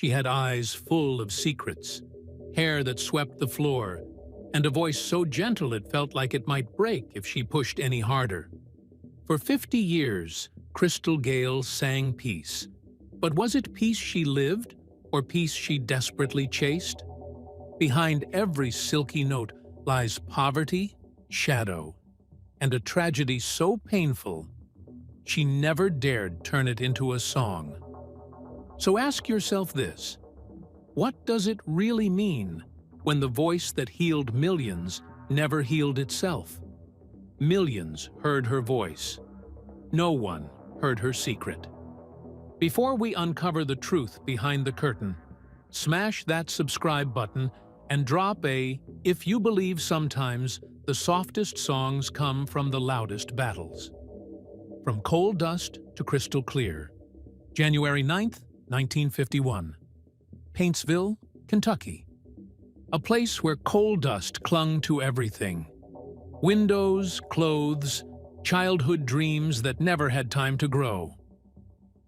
She had eyes full of secrets, hair that swept the floor, and a voice so gentle it felt like it might break if she pushed any harder. For 50 years, Crystal Gayle sang peace. But was it peace she lived, or peace she desperately chased? Behind every silky note lies poverty, shadow, and a tragedy so painful, she never dared turn it into a song. So ask yourself this: what does it really mean when the voice that healed millions never healed itself? Millions heard her voice. No one heard her secret. Before we uncover the truth behind the curtain, smash that subscribe button and drop a "If you believe sometimes the softest songs come from the loudest battles." From Coal Dust to Crystal Clear. January 9th, 1951. Paintsville, Kentucky. A place where coal dust clung to everything. Windows, clothes, childhood dreams that never had time to grow.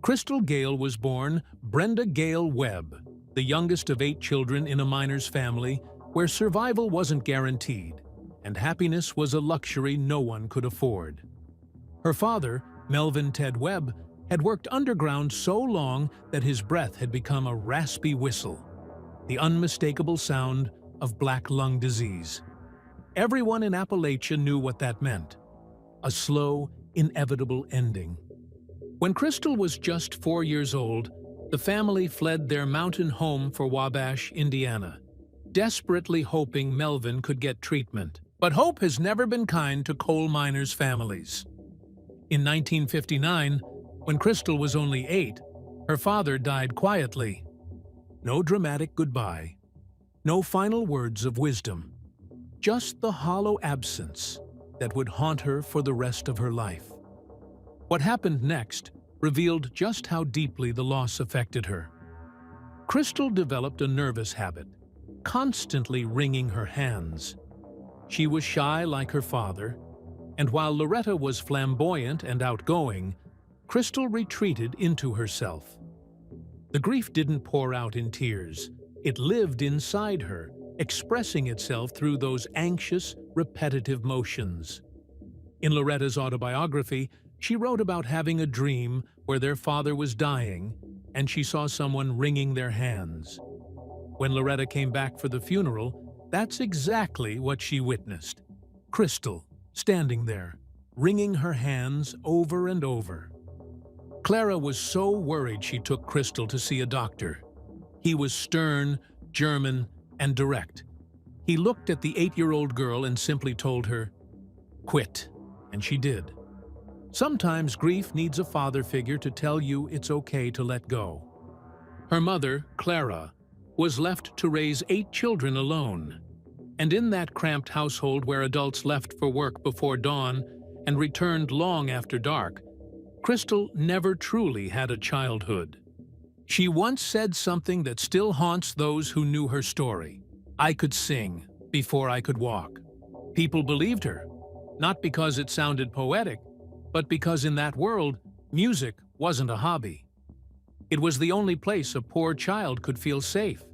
Crystal Gayle was born Brenda Gayle Webb, the youngest of 8 children in a miner's family where survival wasn't guaranteed, and happiness was a luxury no one could afford. Her father, Melvin Ted Webb, had worked underground so long that his breath had become a raspy whistle, the unmistakable sound of black lung disease. Everyone in Appalachia knew what that meant: a slow, inevitable ending. When Crystal was just 4 years old, the family fled their mountain home for Wabash, Indiana, desperately hoping Melvin could get treatment. But hope has never been kind to coal miners' families. In 1959, when Crystal was only 8, her father died quietly. No dramatic goodbye, no final words of wisdom, just the hollow absence that would haunt her for the rest of her life. What happened next revealed just how deeply the loss affected her. Crystal developed a nervous habit, constantly wringing her hands. She was shy like her father, and while Loretta was flamboyant and outgoing, Crystal retreated into herself. The grief didn't pour out in tears. It lived inside her, expressing itself through those anxious, repetitive motions. In Loretta's autobiography, she wrote about having a dream where their father was dying, and she saw someone wringing their hands. When Loretta came back for the funeral, that's exactly what she witnessed. Crystal, standing there, wringing her hands over and over. Clara was so worried she took Crystal to see a doctor. He was stern, German, and direct. He looked at the 8-year-old girl and simply told her, "Quit," and she did. Sometimes grief needs a father figure to tell you it's okay to let go. Her mother, Clara, was left to raise 8 children alone. And in that cramped household where adults left for work before dawn and returned long after dark, Crystal never truly had a childhood. She once said something that still haunts those who knew her story: "I could sing before I could walk." People believed her, not because it sounded poetic, but because in that world, music wasn't a hobby. It was the only place a poor child could feel safe.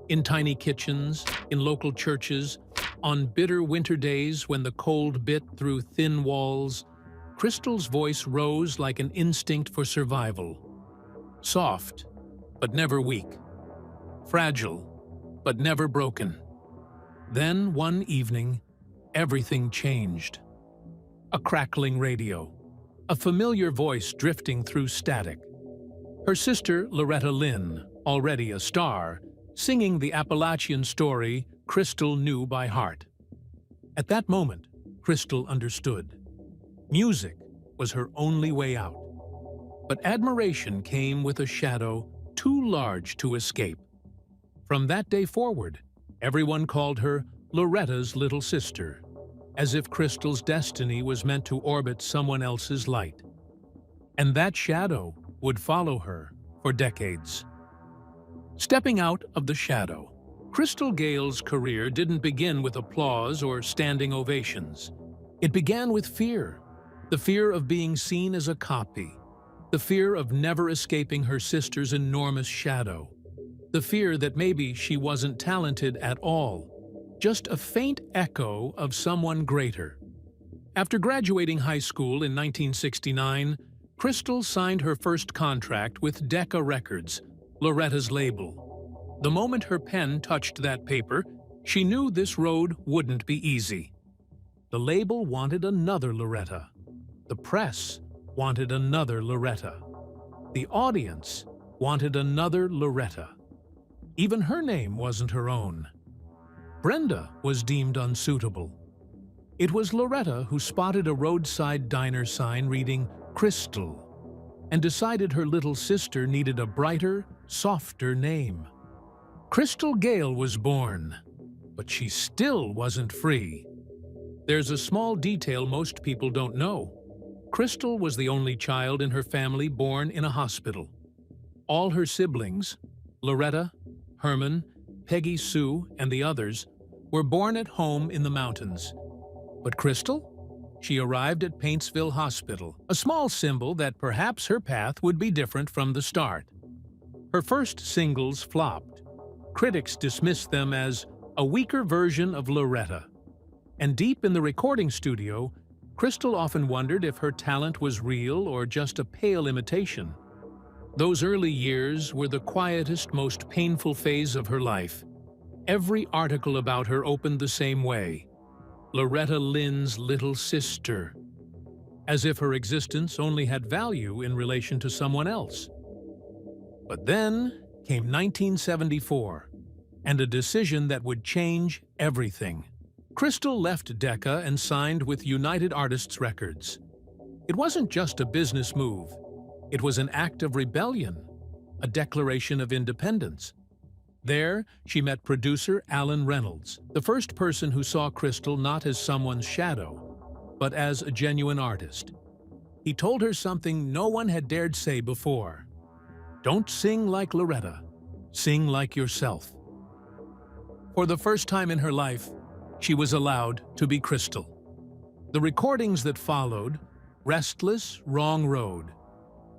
In tiny kitchens, in local churches, on bitter winter days when the cold bit through thin walls, Crystal's voice rose like an instinct for survival. Soft, but never weak. Fragile, but never broken. Then, one evening, everything changed. A crackling radio, a familiar voice drifting through static. Her sister, Loretta Lynn, already a star, singing the Appalachian story Crystal knew by heart. At that moment, Crystal understood. Music was her only way out. But admiration came with a shadow too large to escape. From that day forward, everyone called her Loretta's little sister, as if Crystal's destiny was meant to orbit someone else's light. And that shadow would follow her for decades. Stepping out of the shadow, Crystal Gayle's career didn't begin with applause or standing ovations. It began with fear. The fear of being seen as a copy. The fear of never escaping her sister's enormous shadow. The fear that maybe she wasn't talented at all, just a faint echo of someone greater. After graduating high school in 1969, Crystal signed her first contract with Decca Records, Loretta's label. The moment her pen touched that paper, she knew this road wouldn't be easy. The label wanted another Loretta. The press wanted another Loretta. The audience wanted another Loretta. Even her name wasn't her own. Brenda was deemed unsuitable. It was Loretta who spotted a roadside diner sign reading Crystal and decided her little sister needed a brighter, softer name. Crystal Gayle was born, but she still wasn't free. There's a small detail most people don't know. Crystal was the only child in her family born in a hospital. All her siblings, Loretta, Herman, Peggy Sue, and the others, were born at home in the mountains. But Crystal? She arrived at Paintsville Hospital, a small symbol that perhaps her path would be different from the start. Her first singles flopped. Critics dismissed them as a weaker version of Loretta. And deep in the recording studio, Crystal often wondered if her talent was real or just a pale imitation. Those early years were the quietest, most painful phase of her life. Every article about her opened the same way: Loretta Lynn's little sister, as if her existence only had value in relation to someone else. But then came 1974, and a decision that would change everything. Crystal left Decca and signed with United Artists Records. It wasn't just a business move. It was an act of rebellion, a declaration of independence. There, she met producer Alan Reynolds, the first person who saw Crystal not as someone's shadow, but as a genuine artist. He told her something no one had dared say before: "Don't sing like Loretta, sing like yourself." For the first time in her life, she was allowed to be Crystal. The recordings that followed, Restless, Wrong Road,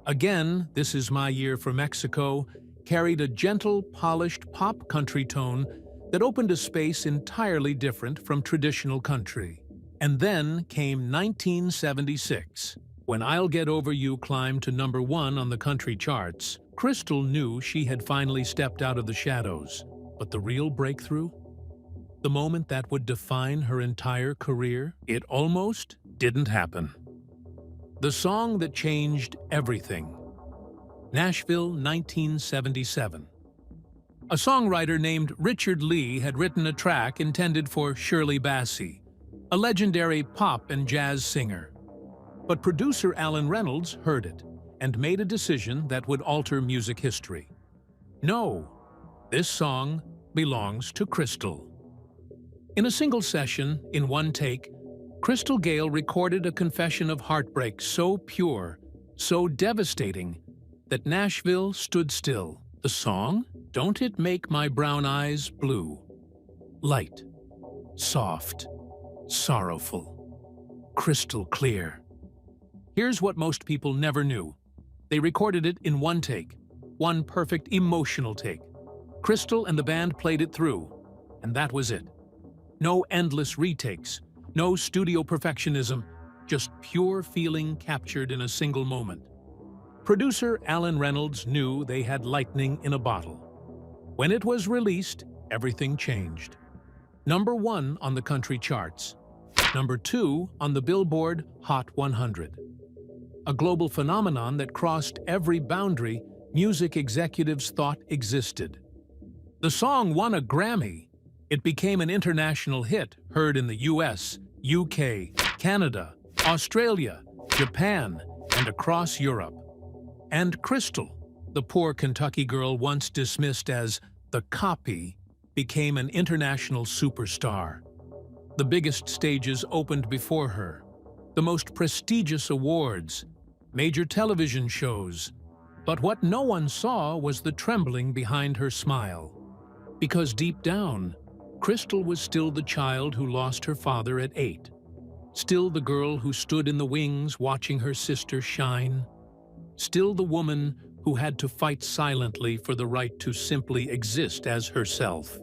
Again, This Is My Year for Mexico, carried a gentle, polished pop country tone that opened a space entirely different from traditional country. And then came 1976. When I'll Get Over You climbed to #1 on the country charts, Crystal knew she had finally stepped out of the shadows. But the real breakthrough? The moment that would define her entire career? It almost didn't happen. The song that changed everything. Nashville, 1977. A songwriter named Richard Lee had written a track intended for Shirley Bassey, a legendary pop and jazz singer. But producer Alan Reynolds heard it and made a decision that would alter music history. No, this song belongs to Crystal. In a single session, in one take, Crystal Gayle recorded a confession of heartbreak so pure, so devastating, that Nashville stood still. The song? Don't It Make My Brown Eyes Blue? Light, soft, sorrowful, crystal clear. Here's what most people never knew. They recorded it in one take, one perfect emotional take. Crystal and the band played it through, and that was it. No endless retakes, no studio perfectionism, just pure feeling captured in a single moment. Producer Alan Reynolds knew they had lightning in a bottle. When it was released, everything changed. #1 on the country charts. #2 on the Billboard Hot 100. A global phenomenon that crossed every boundary music executives thought existed. The song won a Grammy. It became an international hit, heard in the US, UK, Canada, Australia, Japan, and across Europe. And Crystal, the poor Kentucky girl once dismissed as the copy, became an international superstar. The biggest stages opened before her, the most prestigious awards, major television shows. But what no one saw was the trembling behind her smile. Because deep down, Crystal was still the child who lost her father at 8. Still the girl who stood in the wings watching her sister shine. Still the woman who had to fight silently for the right to simply exist as herself.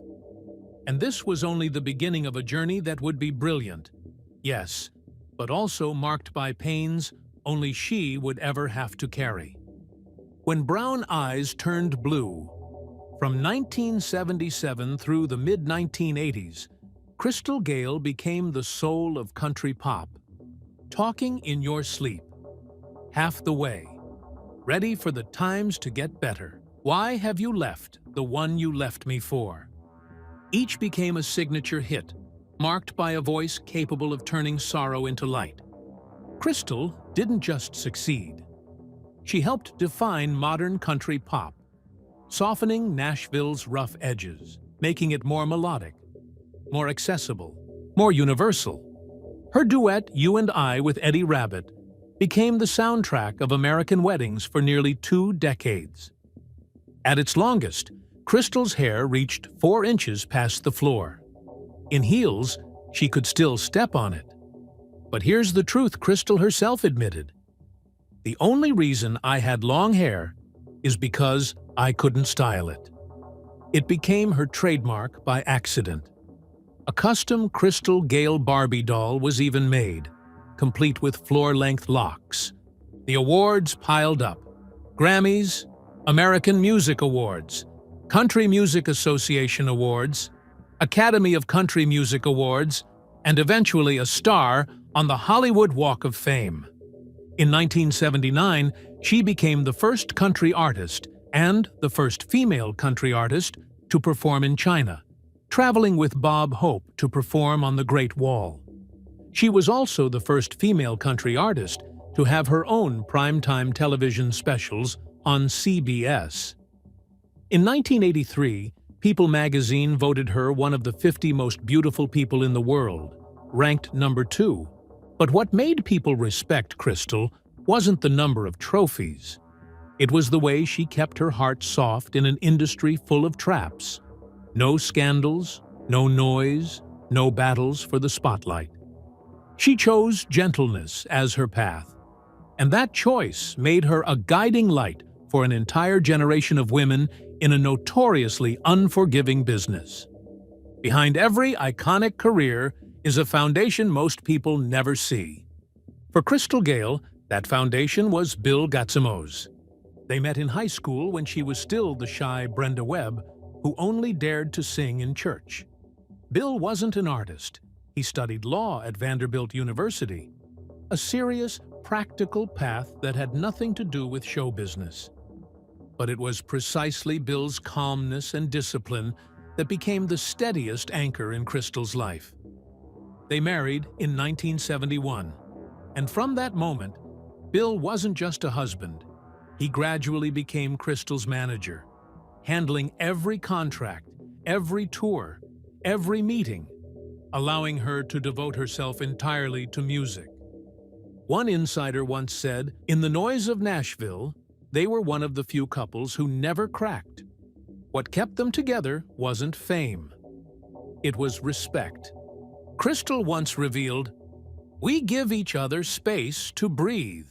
And this was only the beginning of a journey that would be brilliant, yes, but also marked by pains only she would ever have to carry. When brown eyes turned blue, from 1977 through the mid-1980s, Crystal Gayle became the soul of country pop. Talking in your sleep. Half the way. Ready for the times to get better. Why have you left the one you left me for? Each became a signature hit, marked by a voice capable of turning sorrow into light. Crystal didn't just succeed. She helped define modern country pop, softening Nashville's rough edges, making it more melodic, more accessible, more universal. Her duet, You and I, with Eddie Rabbitt, became the soundtrack of American weddings for nearly 2 decades. At its longest, Crystal's hair reached 4 inches past the floor. In heels, she could still step on it. But here's the truth Crystal herself admitted. The only reason I had long hair is because I couldn't style it. It became her trademark by accident. A custom Crystal Gayle Barbie doll was even made, complete with floor-length locks. The awards piled up. Grammys, American Music Awards, Country Music Association Awards, Academy of Country Music Awards, and eventually a star on the Hollywood Walk of Fame. In 1979, she became the first country artist and the first female country artist to perform in China, traveling with Bob Hope to perform on the Great Wall. She was also the first female country artist to have her own primetime television specials on CBS. In 1983, People magazine voted her one of the 50 most beautiful people in the world, ranked number 2. But what made people respect Crystal wasn't the number of trophies. It was the way she kept her heart soft in an industry full of traps. No scandals, no noise, no battles for the spotlight. She chose gentleness as her path, and that choice made her a guiding light for an entire generation of women in a notoriously unforgiving business. Behind every iconic career is a foundation most people never see. For Crystal Gayle, that foundation was Bill Gatsimo's. They met in high school when she was still the shy Brenda Webb, who only dared to sing in church. Bill wasn't an artist. He studied law at Vanderbilt University, a serious, practical path that had nothing to do with show business. But it was precisely Bill's calmness and discipline that became the steadiest anchor in Crystal's life. They married in 1971, and from that moment, Bill wasn't just a husband. He gradually became Crystal's manager, handling every contract, every tour, every meeting, allowing her to devote herself entirely to music. One insider once said, "In the noise of Nashville, they were one of the few couples who never cracked. What kept them together wasn't fame. It was respect." Crystal once revealed, "We give each other space to breathe.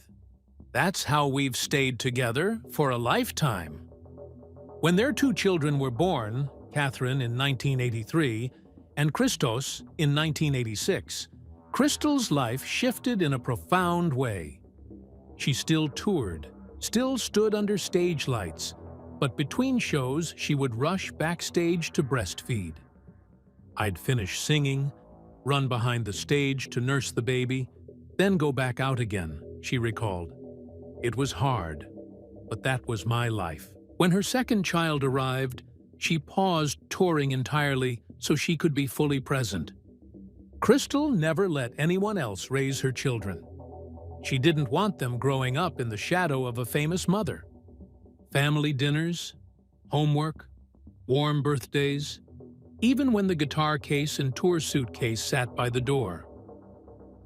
That's how we've stayed together for a lifetime." When their 2 children were born, Catherine in 1983 and Christos in 1986, Crystal's life shifted in a profound way. She still toured, still stood under stage lights, but between shows she would rush backstage to breastfeed. "I'd finish singing, run behind the stage to nurse the baby, then go back out again," she recalled. "It was hard, but that was my life." When her second child arrived, she paused touring entirely so she could be fully present. Crystal never let anyone else raise her children. She didn't want them growing up in the shadow of a famous mother. Family dinners, homework, warm birthdays, even when the guitar case and tour suitcase sat by the door.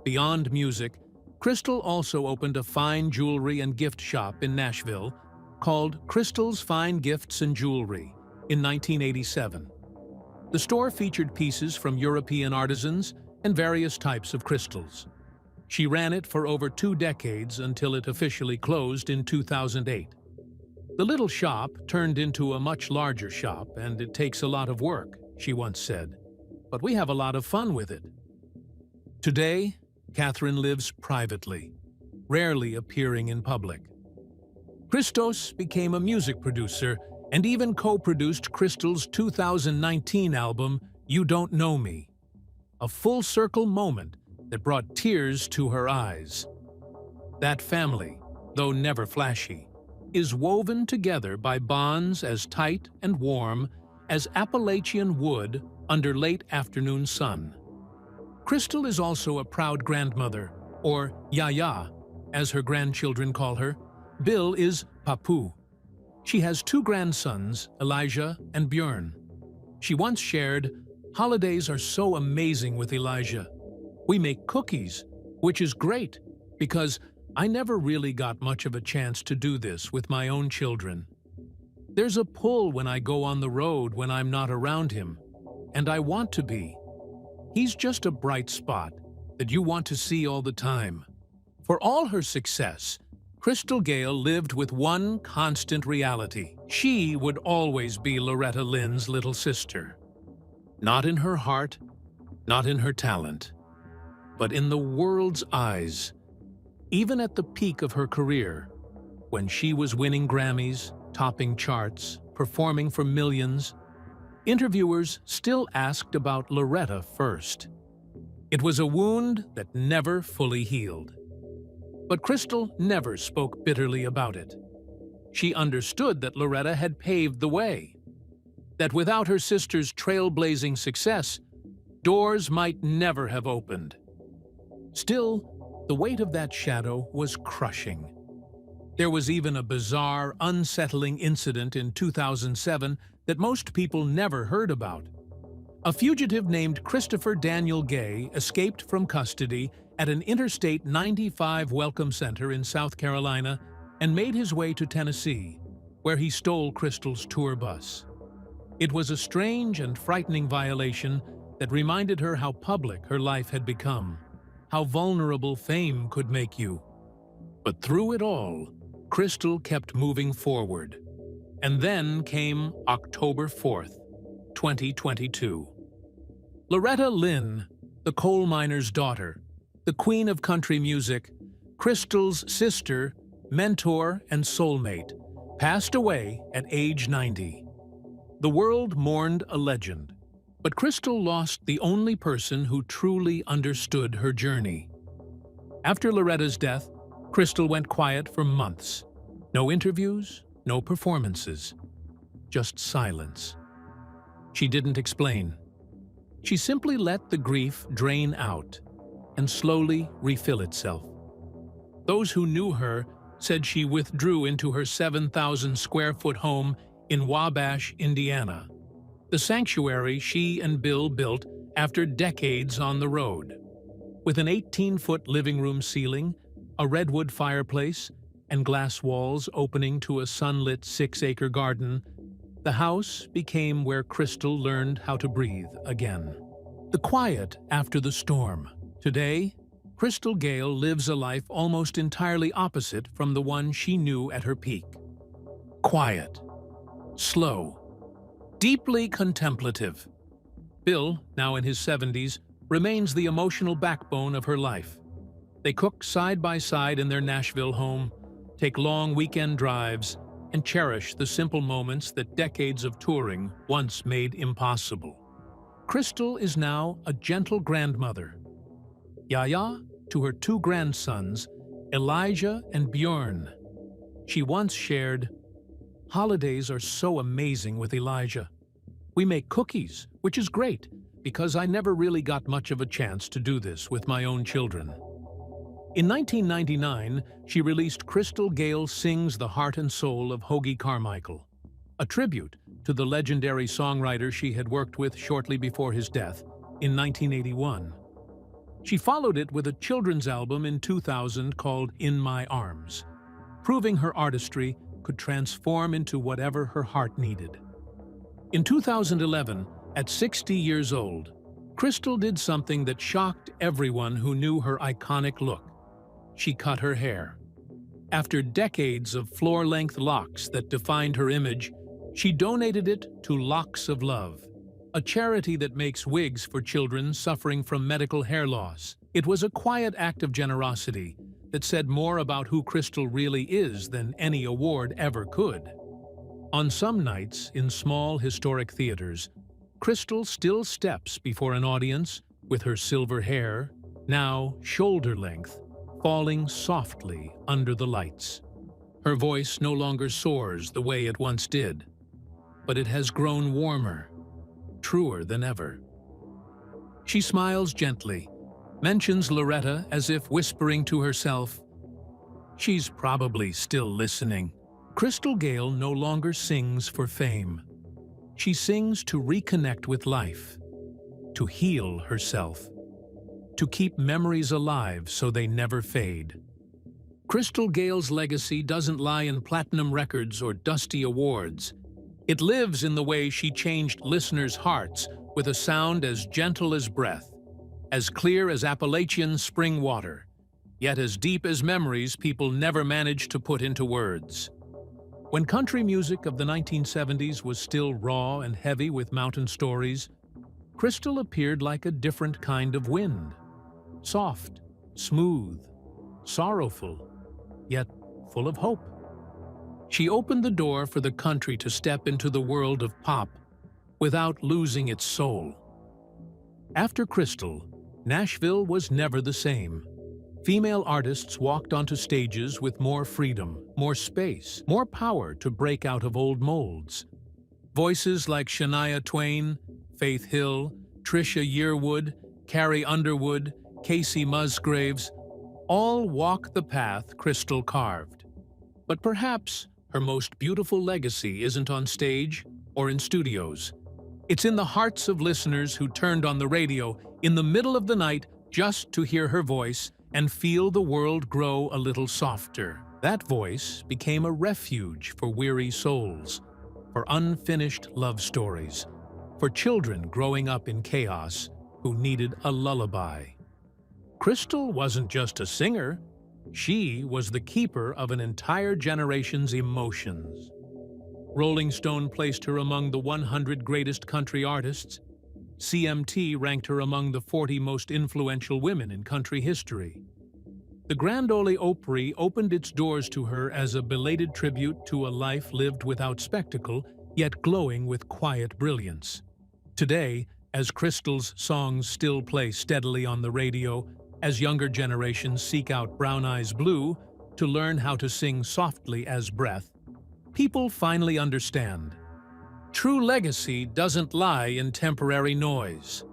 Beyond music, Crystal also opened a fine jewelry and gift shop in Nashville called Crystal's Fine Gifts and Jewelry in 1987. The store featured pieces from European artisans and various types of crystals. She ran it for over 2 decades until it officially closed in 2008. "The little shop turned into a much larger shop, and it takes a lot of work," she once said. "But we have a lot of fun with it." Today, Catherine lives privately, rarely appearing in public. Christos became a music producer and even co-produced Crystal's 2019 album, You Don't Know Me, a full-circle moment that brought tears to her eyes. That family, though never flashy, is woven together by bonds as tight and warm as Appalachian wood under late afternoon sun. Crystal is also a proud grandmother, or Yaya, as her grandchildren call her. Bill is Papu. She has two grandsons, Elijah and Björn. She once shared, "Holidays are so amazing with Elijah. We make cookies, which is great, because I never really got much of a chance to do this with my own children. There's a pull when I go on the road when I'm not around him, and I want to be. He's just a bright spot that you want to see all the time." For all her success, Crystal Gayle lived with one constant reality. She would always be Loretta Lynn's little sister. Not in her heart, not in her talent, but in the world's eyes. Even at the peak of her career, when she was winning Grammys, topping charts, performing for millions, interviewers still asked about Loretta first. It was a wound that never fully healed. But Crystal never spoke bitterly about it. She understood that Loretta had paved the way, that without her sister's trailblazing success, doors might never have opened. Still, the weight of that shadow was crushing. There was even a bizarre, unsettling incident in 2007 that most people never heard about. A fugitive named Christopher Daniel Gay escaped from custody at an Interstate 95 welcome center in South Carolina and made his way to Tennessee, where he stole Crystal's tour bus. It was a strange and frightening violation that reminded her how public her life had become, how vulnerable fame could make you. But through it all, Crystal kept moving forward. And then came October 4th, 2022. Loretta Lynn, the coal miner's daughter, the queen of country music, Crystal's sister, mentor, and soulmate, passed away at age 90. The world mourned a legend, but Crystal lost the only person who truly understood her journey. After Loretta's death, Crystal went quiet for months. No interviews, no performances, just silence. She didn't explain. She simply let the grief drain out and slowly refill itself. Those who knew her said she withdrew into her 7,000-square-foot home in Wabash, Indiana, the sanctuary she and Bill built after decades on the road. With an 18-foot living room ceiling, a redwood fireplace, and glass walls opening to a sunlit 6-acre garden, the house became where Crystal learned how to breathe again. The quiet after the storm. Today, Crystal Gayle lives a life almost entirely opposite from the one she knew at her peak. Quiet, slow, deeply contemplative. Bill, now in his 70s, remains the emotional backbone of her life. They cook side by side in their Nashville home, take long weekend drives, and cherish the simple moments that decades of touring once made impossible. Crystal is now a gentle grandmother. Yaya to her two grandsons, Elijah and Björn. She once shared, "Holidays are so amazing with Elijah. We make cookies, which is great, because I never really got much of a chance to do this with my own children." In 1999, she released Crystal Gayle Sings the Heart and Soul of Hoagy Carmichael, a tribute to the legendary songwriter she had worked with shortly before his death in 1981. She followed it with a children's album in 2000 called In My Arms, proving her artistry could transform into whatever her heart needed. In 2011, at 60 years old, Crystal did something that shocked everyone who knew her iconic look. She cut her hair. After decades of floor-length locks that defined her image, she donated it to Locks of Love, a charity that makes wigs for children suffering from medical hair loss. It was a quiet act of generosity that said more about who Crystal really is than any award ever could. On some nights, in small historic theaters, Crystal still steps before an audience with her silver hair, now shoulder length, falling softly under the lights. Her voice no longer soars the way it once did, but it has grown warmer, truer than ever. She smiles gently, mentions Loretta as if whispering to herself, "She's probably still listening." Crystal Gayle no longer sings for fame. She sings to reconnect with life, to heal herself, to keep memories alive so they never fade. Crystal Gayle's legacy doesn't lie in platinum records or dusty awards. It lives in the way she changed listeners' hearts with a sound as gentle as breath, as clear as Appalachian spring water, yet as deep as memories people never managed to put into words. When country music of the 1970s was still raw and heavy with mountain stories, Crystal appeared like a different kind of wind. Soft, smooth, sorrowful, yet full of hope. She opened the door for the country to step into the world of pop without losing its soul. After Crystal, Nashville was never the same. Female artists walked onto stages with more freedom, more space, more power to break out of old molds. Voices like Shania Twain, Faith Hill, Trisha Yearwood, Carrie Underwood, Casey Musgraves, all walk the path Crystal carved. But perhaps her most beautiful legacy isn't on stage or in studios. It's in the hearts of listeners who turned on the radio in the middle of the night just to hear her voice and feel the world grow a little softer. That voice became a refuge for weary souls, for unfinished love stories, for children growing up in chaos who needed a lullaby. Crystal wasn't just a singer, she was the keeper of an entire generation's emotions. Rolling Stone placed her among the 100 greatest country artists. CMT ranked her among the 40 most influential women in country history. The Grand Ole Opry opened its doors to her as a belated tribute to a life lived without spectacle, yet glowing with quiet brilliance. Today, as Crystal's songs still play steadily on the radio, as younger generations seek out Brown Eyes Blue to learn how to sing softly as breath, people finally understand. True legacy doesn't lie in temporary noise.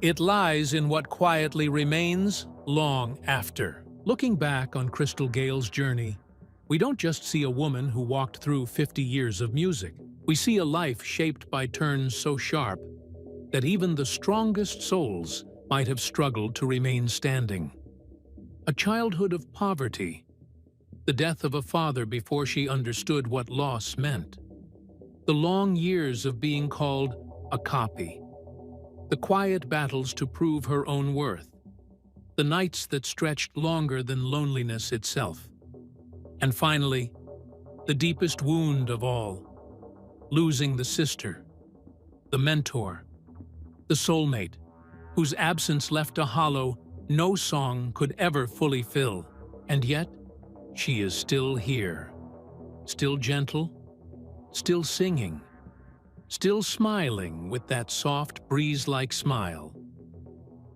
It lies in what quietly remains long after. Looking back on Crystal Gayle's journey, we don't just see a woman who walked through 50 years of music. We see a life shaped by turns so sharp that even the strongest souls might have struggled to remain standing. A childhood of poverty, the death of a father before she understood what loss meant, the long years of being called a copy, the quiet battles to prove her own worth, the nights that stretched longer than loneliness itself, and finally, the deepest wound of all, losing the sister, the mentor, the soulmate, whose absence left a hollow no song could ever fully fill. And yet, she is still here, still gentle, still singing, still smiling with that soft breeze-like smile.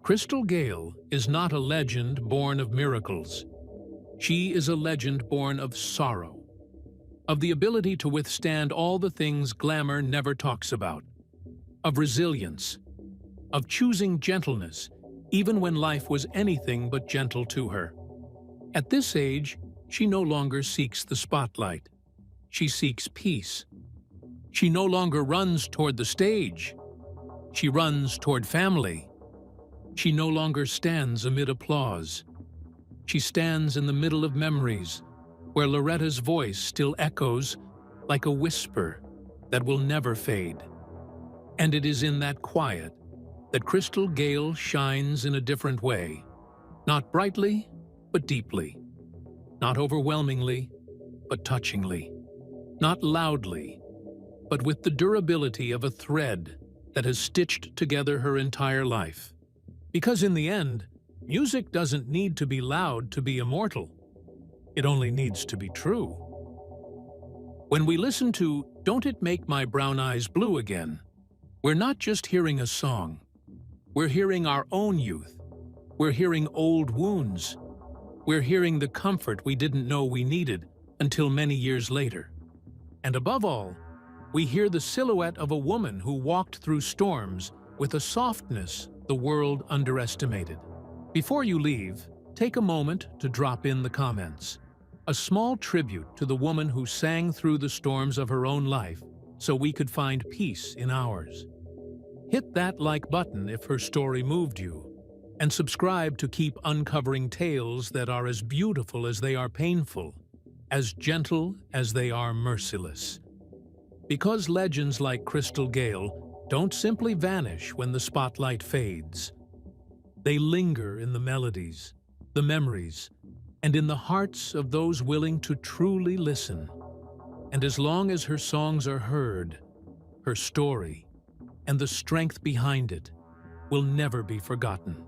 Crystal Gayle is not a legend born of miracles. She is a legend born of sorrow, of the ability to withstand all the things glamour never talks about, of resilience, of choosing gentleness, even when life was anything but gentle to her. At this age, she no longer seeks the spotlight. She seeks peace. She no longer runs toward the stage. She runs toward family. She no longer stands amid applause. She stands in the middle of memories, where Loretta's voice still echoes like a whisper that will never fade. And it is in that quiet that Crystal Gayle shines in a different way, not brightly, but deeply. not overwhelmingly, but touchingly. Not loudly, but with the durability of a thread that has stitched together her entire life. Because in the end, music doesn't need to be loud to be immortal. It only needs to be true. When we listen to "Don't It Make My Brown Eyes Blue Again," we're not just hearing a song. We're hearing our own youth. We're hearing old wounds. We're hearing the comfort we didn't know we needed until many years later. And above all, we hear the silhouette of a woman who walked through storms with a softness the world underestimated. Before you leave, take a moment to drop in the comments. A small tribute to the woman who sang through the storms of her own life so we could find peace in ours. Hit that like button if her story moved you, and subscribe to keep uncovering tales that are as beautiful as they are painful, as gentle as they are merciless. Because legends like Crystal Gayle don't simply vanish when the spotlight fades. They linger in the melodies, the memories, and in the hearts of those willing to truly listen. And as long as her songs are heard, her story, and the strength behind it, will never be forgotten.